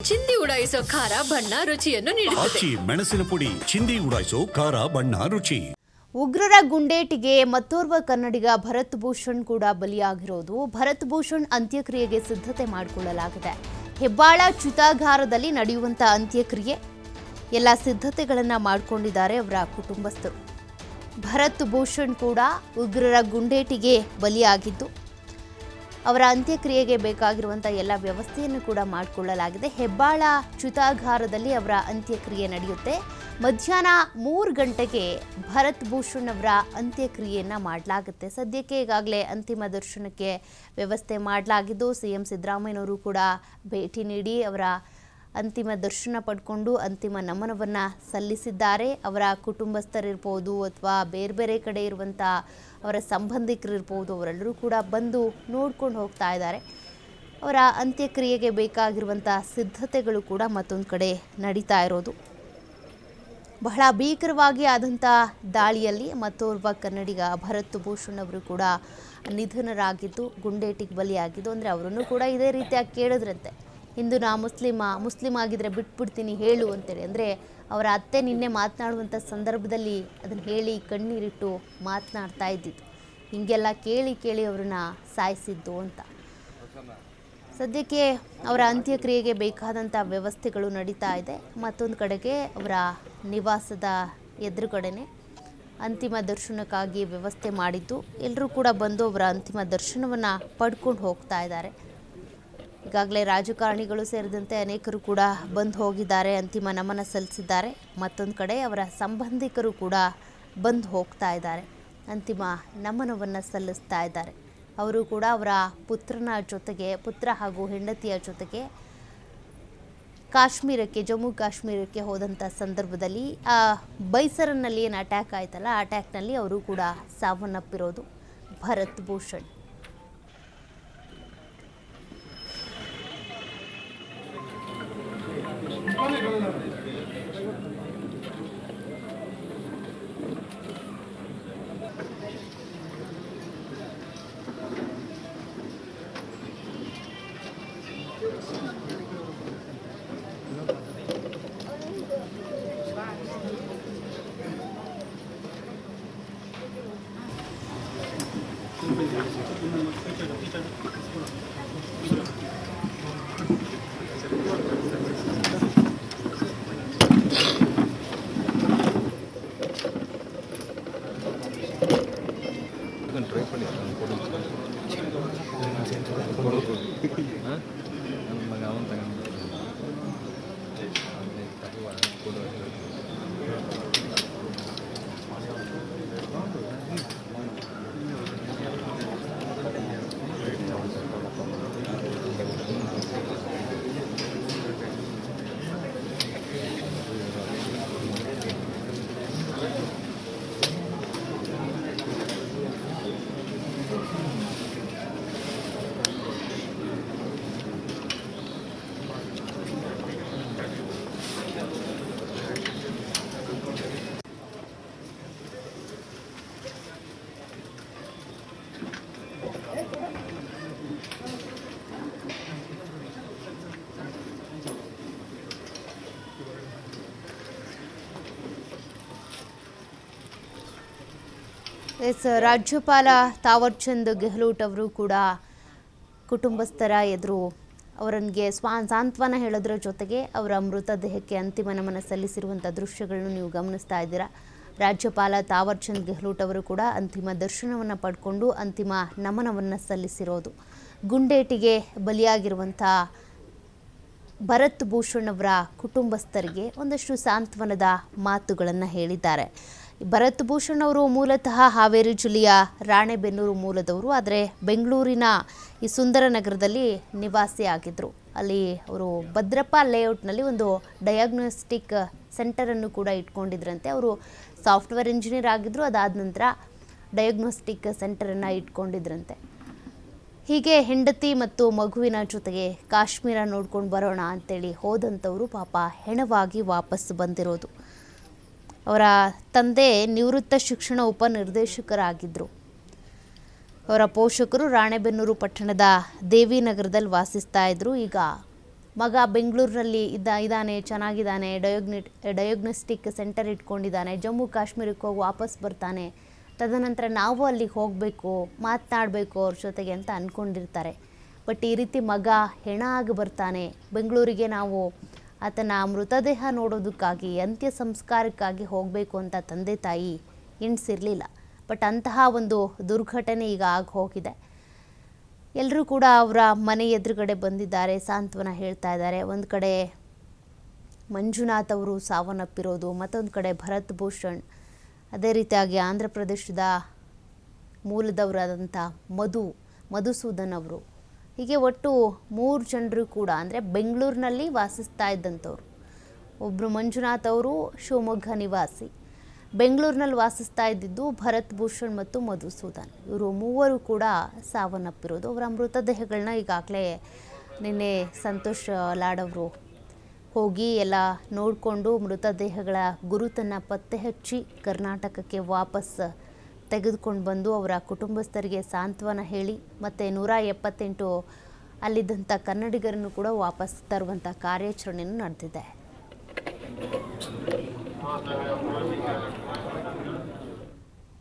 ಚಿಂದಿ ಉಡಾಯಿಸೋ ಖಾರ ಬಣ್ಣ ರುಚಿಯನ್ನು ನೀಡುತ್ತದೆ. ಮೆಣಸಿನ ಪುಡಿ ಚಿಂದಿ ಉಡಾಯಿಸೋ ಖಾರ ಬಣ್ಣ ರುಚಿ. ಉಗ್ರರ ಗುಂಡೇಟಿಗೆ ಮತ್ತೋರ್ವ ಕನ್ನಡಿಗ ಭರತ್ ಭೂಷಣ್ ಕೂಡ ಬಲಿಯಾಗಿರೋದು. ಭರತ್ ಭೂಷಣ್ ಅಂತ್ಯಕ್ರಿಯೆಗೆ ಸಿದ್ಧತೆ ಮಾಡಿಕೊಳ್ಳಲಾಗಿದೆ. ಹೆಬ್ಬಾಳ ಚಿತಾಗಾರದಲ್ಲಿ ನಡೆಯುವಂತ ಅಂತ್ಯಕ್ರಿಯೆ ಎಲ್ಲ ಸಿದ್ಧತೆಗಳನ್ನು ಮಾಡಿಕೊಂಡಿದ್ದಾರೆ ಅವರ ಕುಟುಂಬಸ್ಥರು. ಭರತ್ ಭೂಷಣ್ ಕೂಡ ಉಗ್ರರ ಗುಂಡೇಟಿಗೆ ಬಲಿಯಾಗಿದ್ದು ಅವರ ಅಂತ್ಯಕ್ರಿಯೆಗೆ ಬೇಕಾಗಿರುವಂಥ ಎಲ್ಲ ವ್ಯವಸ್ಥೆಯನ್ನು ಕೂಡ ಮಾಡಿಕೊಳ್ಳಲಾಗಿದೆ. ಹೆಬ್ಬಾಳ ಚಿತಾಗಾರದಲ್ಲಿ ಅವರ ಅಂತ್ಯಕ್ರಿಯೆ ನಡೆಯುತ್ತೆ. ಮಧ್ಯಾಹ್ನ 3 ಗಂಟೆಗೆ ಭರತ್ ಭೂಷಣ್ ಅವರ ಅಂತ್ಯಕ್ರಿಯೆಯನ್ನು ಮಾಡಲಾಗುತ್ತೆ. ಸದ್ಯಕ್ಕೆ ಈಗಾಗಲೇ ಅಂತಿಮ ದರ್ಶನಕ್ಕೆ ವ್ಯವಸ್ಥೆ ಮಾಡಲಾಗಿದ್ದು ಸಿಎಂ ಸಿದ್ದರಾಮಯ್ಯನವರು ಕೂಡ ಭೇಟಿ ನೀಡಿ ಅವರ ಅಂತಿಮ ದರ್ಶನ ಪಡ್ಕೊಂಡು ಅಂತಿಮ ನಮನವನ್ನು ಸಲ್ಲಿಸಿದ್ದಾರೆ. ಅವರ ಕುಟುಂಬಸ್ಥರಿರ್ಬೋದು ಅಥವಾ ಬೇರೆ ಬೇರೆ ಕಡೆ ಇರುವಂಥ ಅವರ ಸಂಬಂಧಿಕರಿರ್ಬೋದು, ಅವರೆಲ್ಲರೂ ಕೂಡ ಬಂದು ನೋಡ್ಕೊಂಡು ಹೋಗ್ತಾ ಇದ್ದಾರೆ. ಅವರ ಅಂತ್ಯಕ್ರಿಯೆಗೆ ಬೇಕಾಗಿರುವಂಥ ಸಿದ್ಧತೆಗಳು ಕೂಡ ಮತ್ತೊಂದು ಕಡೆ ನಡೀತಾ ಇರೋದು. ಬಹಳ ಭೀಕರವಾಗಿ ಆದಂಥ ದಾಳಿಯಲ್ಲಿ ಮತ್ತೋರ್ವ ಕನ್ನಡಿಗ ಭರತ್ ಭೂಷಣ್ ಅವರು ಕೂಡ ನಿಧನರಾಗಿದ್ದು, ಗುಂಡೇಟಿಗೆ ಬಲಿಯಾಗಿದ್ದು. ಅಂದರೆ ಅವರನ್ನು ಕೂಡ ಇದೇ ರೀತಿಯಾಗಿ ಕೇಳಿದ್ರಂತೆ, ಹಿಂದೂ ನಾ ಮುಸ್ಲಿಂ ಆಗಿದ್ರೆ ಬಿಟ್ಬಿಡ್ತೀನಿ ಹೇಳು ಅಂತೇಳಿ. ಅಂದರೆ ಅವರ ಅತ್ತೆ ನಿನ್ನೆ ಮಾತನಾಡುವಂಥ ಸಂದರ್ಭದಲ್ಲಿ ಅದನ್ನು ಹೇಳಿ ಕಣ್ಣೀರಿಟ್ಟು ಮಾತನಾಡ್ತಾ ಇದ್ದಿದ್ದು. ಹೀಗೆಲ್ಲ ಕೇಳಿ ಅವ್ರನ್ನ ಸಾಯಿಸಿದ್ದು ಅಂತ. ಸದ್ಯಕ್ಕೆ ಅವರ ಅಂತ್ಯಕ್ರಿಯೆಗೆ ಬೇಕಾದಂಥ ವ್ಯವಸ್ಥೆಗಳು ನಡೀತಾ ಇದೆ. ಮತ್ತೊಂದು ಕಡೆಗೆ ಅವರ ನಿವಾಸದ ಎದುರುಗಡೆನೆ ಅಂತಿಮ ದರ್ಶನಕ್ಕಾಗಿ ವ್ಯವಸ್ಥೆ ಮಾಡಿದ್ದು, ಎಲ್ಲರೂ ಕೂಡ ಬಂದು ಅವರ ಅಂತಿಮ ದರ್ಶನವನ್ನು ಪಡ್ಕೊಂಡು ಹೋಗ್ತಾ ಇದ್ದಾರೆ. ಈಗಾಗಲೇ ರಾಜಕಾರಣಿಗಳು ಸೇರಿದಂತೆ ಅನೇಕರು ಕೂಡ ಬಂದು ಹೋಗಿದ್ದಾರೆ, ಅಂತಿಮ ನಮನ ಸಲ್ಲಿಸಿದ್ದಾರೆ. ಮತ್ತೊಂದು ಕಡೆ ಅವರ ಸಂಬಂಧಿಕರು ಕೂಡ ಬಂದು ಹೋಗ್ತಾ ಇದ್ದಾರೆ, ಅಂತಿಮ ನಮನವನ್ನು ಸಲ್ಲಿಸ್ತಾ ಇದ್ದಾರೆ. ಅವರು ಕೂಡ ಅವರ ಪುತ್ರನ ಜೊತೆಗೆ, ಪುತ್ರ ಹಾಗೂ ಹೆಂಡತಿಯ ಜೊತೆಗೆ ಕಾಶ್ಮೀರಕ್ಕೆ, ಜಮ್ಮು ಕಾಶ್ಮೀರಕ್ಕೆ ಹೋದಂಥ ಸಂದರ್ಭದಲ್ಲಿ ಬೈಸರನ್ನಲ್ಲಿ ಏನು ಅಟ್ಯಾಕ್ ಆಯ್ತಲ್ಲ, ಆ ಅಟ್ಯಾಕ್ನಲ್ಲಿ ಅವರು ಕೂಡ ಸಾವನ್ನಪ್ಪಿರೋದು ಭರತ್ ಭೂಷಣ್. ಟ್ರೈ பண்ணி அவன் ರಾಜ್ಯಪಾಲ ತಾವರ್ಚಂದ್ ಗೆಹ್ಲೋಟ್ ಅವರು ಕೂಡ ಕುಟುಂಬಸ್ಥರ ಎದುರು ಅವರಿಗೆ ಸಾಂತ್ವನ ಹೇಳೋದ್ರ ಜೊತೆಗೆ ಅವರ ಮೃತದೇಹಕ್ಕೆ ಅಂತಿಮ ನಮನ ಸಲ್ಲಿಸಿರುವಂಥ ದೃಶ್ಯಗಳನ್ನು ನೀವು ಗಮನಿಸ್ತಾ ಇದ್ದೀರಾ. ರಾಜ್ಯಪಾಲ ತಾವರ್ಚಂದ್ ಗೆಹ್ಲೋಟ್ ಅವರು ಕೂಡ ಅಂತಿಮ ದರ್ಶನವನ್ನು ಪಡ್ಕೊಂಡು ಅಂತಿಮ ನಮನವನ್ನು ಸಲ್ಲಿಸಿರೋದು. ಗುಂಡೇಟಿಗೆ ಬಲಿಯಾಗಿರುವಂಥ ಭರತ್ ಭೂಷಣ್ ಅವರ ಕುಟುಂಬಸ್ಥರಿಗೆ ಒಂದಷ್ಟು ಸಾಂತ್ವನದ ಮಾತುಗಳನ್ನು ಹೇಳಿದ್ದಾರೆ. ಭರತ್ ಭೂಷಣ್ ಅವರು ಮೂಲತಃ ಹಾವೇರಿ ಜಿಲ್ಲೆಯ ರಾಣೆಬೆನ್ನೂರು ಮೂಲದವರು, ಆದರೆ ಬೆಂಗಳೂರಿನ ಈ ಸುಂದರ ನಗರದಲ್ಲಿ ನಿವಾಸಿಯಾಗಿದ್ದರು. ಅಲ್ಲಿ ಅವರು ಭದ್ರಪ್ಪ ಲೇಔಟ್ನಲ್ಲಿ ಒಂದು ಡಯಾಗ್ನೋಸ್ಟಿಕ್ ಸೆಂಟರನ್ನು ಕೂಡ ಇಟ್ಕೊಂಡಿದ್ರಂತೆ. ಅವರು ಸಾಫ್ಟ್ವೇರ್ ಇಂಜಿನಿಯರ್ ಆಗಿದ್ದರು, ಅದಾದ ನಂತರ ಡಯಾಗ್ನೋಸ್ಟಿಕ್ ಸೆಂಟರನ್ನು ಇಟ್ಕೊಂಡಿದ್ರಂತೆ. ಹೀಗೆ ಹೆಂಡತಿ ಮತ್ತು ಮಗುವಿನ ಜೊತೆಗೆ ಕಾಶ್ಮೀರ ನೋಡ್ಕೊಂಡು ಬರೋಣ ಅಂತೇಳಿ ಹೋದಂಥವರು ಪಾಪ ಹೆಣವಾಗಿ ವಾಪಸ್ ಬಂದಿರೋದು. ಅವರ ತಂದೆ ನಿವೃತ್ತ ಶಿಕ್ಷಣ ಉಪನಿರ್ದೇಶಕರಾಗಿದ್ದರು. ಅವರ ಪೋಷಕರು ರಾಣೆಬೆನ್ನೂರು ಪಟ್ಟಣದ ದೇವಿನಗರದಲ್ಲಿ ವಾಸಿಸ್ತಾ ಇದ್ದರು. ಈಗ ಮಗ ಬೆಂಗಳೂರಿನಲ್ಲಿ ಇದ್ದಾನೆ, ಚೆನ್ನಾಗಿದ್ದಾನೆ, ಡಯೋಗ್ನೋಸ್ಟಿಕ್ ಸೆಂಟರ್ ಇಟ್ಕೊಂಡಿದ್ದಾನೆ, ಜಮ್ಮು ಕಾಶ್ಮೀರಕ್ಕೆ ಹೋಗಿ ವಾಪಸ್ ಬರ್ತಾನೆ, ತದನಂತರ ನಾವು ಅಲ್ಲಿಗೆ ಹೋಗಬೇಕು, ಮಾತನಾಡಬೇಕು ಅವ್ರ ಜೊತೆಗೆ ಅಂತ ಅಂದ್ಕೊಂಡಿರ್ತಾರೆ. ಬಟ್ ಈ ರೀತಿ ಮಗ ಹೆಣ ಆಗಿ ಬರ್ತಾನೆ, ಬೆಂಗಳೂರಿಗೆ ನಾವು ಆತನ ಮೃತದೇಹ ನೋಡೋದಕ್ಕಾಗಿ ಅಂತ್ಯ ಸಂಸ್ಕಾರಕ್ಕಾಗಿ ಹೋಗಬೇಕು ಅಂತ ತಂದೆ ತಾಯಿ ಎಣಿಸಿರಲಿಲ್ಲ. ಬಟ್ ಅಂತಹ ಒಂದು ದುರ್ಘಟನೆ ಈಗ ಆಗಿ ಹೋಗಿದೆ. ಎಲ್ಲರೂ ಕೂಡ ಅವರ ಮನೆ ಎದುರುಗಡೆ ಬಂದಿದ್ದಾರೆ, ಸಾಂತ್ವನ ಹೇಳ್ತಾ ಇದ್ದಾರೆ. ಒಂದು ಕಡೆ ಮಂಜುನಾಥ್ ಅವರು ಸಾವನ್ನಪ್ಪಿರೋದು, ಮತ್ತೊಂದು ಕಡೆ ಭರತ್ ಭೂಷಣ್, ಅದೇ ರೀತಿಯಾಗಿ ಆಂಧ್ರ ಪ್ರದೇಶದ ಮೂಲದವರಾದಂಥ ಮಧುಸೂದನ್ ಅವರು, ಹೀಗೆ ಒಟ್ಟು 3 ಜನರು ಕೂಡ ಅಂದರೆ ಬೆಂಗಳೂರಿನಲ್ಲಿ ವಾಸಿಸ್ತಾ ಇದ್ದಂಥವ್ರು. ಒಬ್ಬರು ಮಂಜುನಾಥ್ ಅವರು ಶಿವಮೊಗ್ಗ ನಿವಾಸಿ, ಬೆಂಗಳೂರಿನಲ್ಲಿ ವಾಸಿಸ್ತಾ ಇದ್ದಿದ್ದು ಭರತ್ ಭೂಷಣ್ ಮತ್ತು ಮಧುಸೂದನ್. ಇವರು 3 ಕೂಡ ಸಾವನ್ನಪ್ಪಿರೋದು. ಅವರ ಮೃತದೇಹಗಳನ್ನ ಈಗಾಗಲೇ ನಿನ್ನೆ ಸಂತೋಷ್ ಲಾಡ್ ಅವರು ಹೋಗಿ ಎಲ್ಲ ನೋಡಿಕೊಂಡು ಮೃತದೇಹಗಳ ಗುರುತನ್ನು ಪತ್ತೆ ಹಚ್ಚಿ ಕರ್ನಾಟಕಕ್ಕೆ ವಾಪಸ್ ತೆಗೆದುಕೊಂಡು ಬಂದು ಅವರ ಕುಟುಂಬಸ್ಥರಿಗೆ ಸಾಂತ್ವನ ಹೇಳಿ ಮತ್ತು 178 ಅಲ್ಲಿದ್ದಂಥ ಕನ್ನಡಿಗರನ್ನು ಕೂಡ ವಾಪಸ್ ತರುವಂಥ ಕಾರ್ಯಾಚರಣೆಯೂ ನಡೆದಿದೆ.